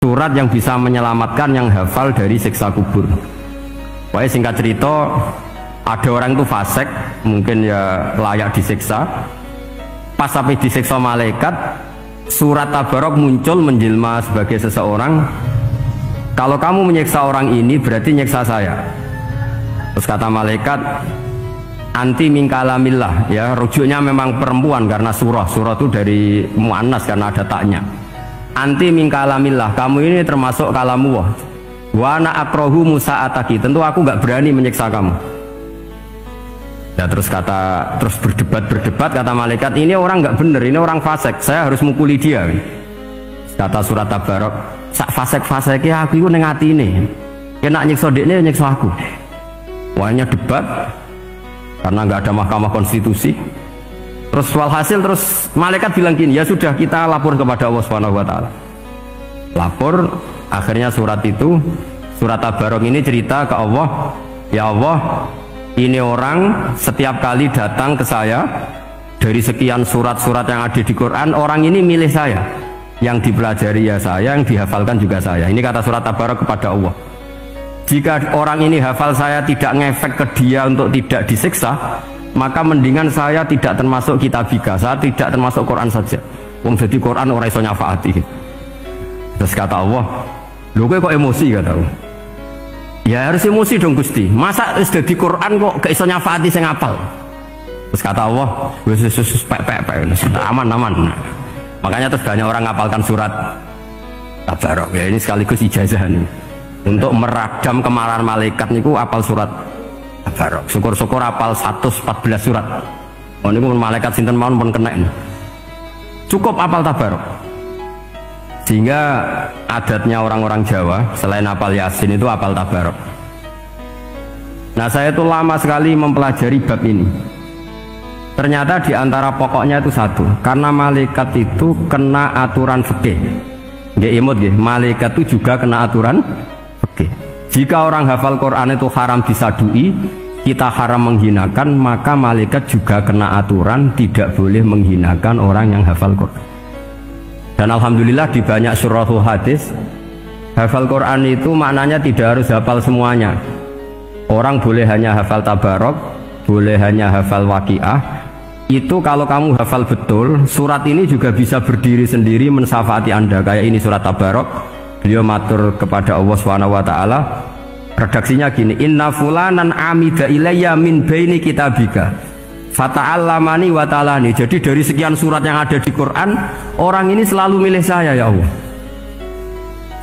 surat yang bisa menyelamatkan yang hafal dari siksa kubur. Pokoknya singkat cerita, ada orang itu fasik, mungkin ya layak disiksa. Pas sampai disiksa malaikat, surat Tabarok muncul menjelma sebagai seseorang. Kalau kamu menyiksa orang ini berarti nyiksa saya. Terus kata malaikat, anti min kalamillah, ya rujuknya memang perempuan karena surah itu dari muannas karena ada taknya. Anti min kalamillah, kamu ini termasuk kalamullah. Wa ana akrahu musa'ataki, tentu aku nggak berani menyiksa kamu. Ya terus berdebat kata malaikat, ini orang nggak bener, ini orang fasik, saya harus mukuli dia. Kata surat Tabarok, sak fasik-fasiknya aku itu ning atine. Kena nyiksa dekne nyiksa aku. Wahnya debat karena nggak ada mahkamah konstitusi. Terus walhasil terus malaikat bilang gini, ya sudah kita lapor kepada Allah Subhanahu wa taala. Lapor, akhirnya surat Tabarok ini cerita ke Allah, ya Allah, ini orang setiap kali datang ke saya dari sekian surat-surat yang ada di Quran, orang ini milih saya, yang dipelajari ya saya, yang dihafalkan juga saya. Ini kata surat Tabarok kepada Allah. Jika orang ini hafal saya tidak ngefek ke dia untuk tidak disiksa, maka mendingan saya tidak termasuk kitabika, saya tidak termasuk Quran saja. Wong jadi Quran orang iso nyafaati. Terus kata Allah, lho kowe kok emosi kata Allah. Ya harus emosi dong Gusti. Masa wis dadi Quran kok gak iso nyafaati sing apal. Terus kata Allah, wis aman. Makanya terus banyak orang ngapalkan surat Tabarok. Ya ini sekaligus ijazah nih. Untuk meradam kemarahan malaikat niku apal surat Tabarok. Syukur-syukur apal 114 surat. Oh niku malaikat sinten mawon pun kena ini. Cukup apal Tabarok. Sehingga adatnya orang-orang Jawa selain apal Yasin itu apal Tabarok. Nah saya itu lama sekali mempelajari bab ini. Ternyata diantara pokoknya itu satu, karena malaikat itu kena aturan fikih. Nggih imut nggih, malaikat itu juga kena aturan fikih. Jika orang hafal Quran itu haram disadui, kita haram menghinakan, maka malaikat juga kena aturan tidak boleh menghinakan orang yang hafal Quran. Dan alhamdulillah di banyak syurahul hadis, hafal Quran itu maknanya tidak harus hafal semuanya. Orang boleh hanya hafal Tabarok, boleh hanya hafal Waqiah. Itu kalau kamu hafal betul, surat ini juga bisa berdiri sendiri mensafaati Anda. Kayak ini surat Tabarok, beliau matur kepada Allah SWT. Redaksinya gini, inna fulanan amida ilayya min baini kitabika fata'allamani wa ta'alani. Jadi dari sekian surat yang ada di Quran, orang ini selalu milih saya ya Allah.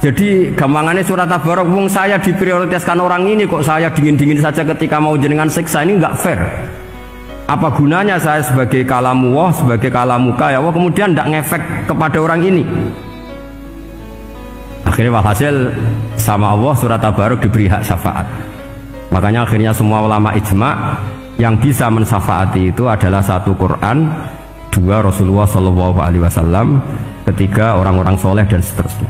Jadi gampangannya surat Tabarok, wong saya diprioritaskan orang ini, kok saya dingin-dingin saja ketika mau jenengan siksa, ini nggak fair. Apa gunanya saya sebagai kalamullah, sebagai kalamuka ya Allah, kemudian tidak ngefek kepada orang ini. Akhirnya walhasil sama Allah surat Tabarok diberi hak syafaat. Makanya akhirnya semua ulama ijma yang bisa mensyafaati itu adalah satu Quran, dua Rasulullah SAW, ketiga orang-orang soleh dan seterusnya.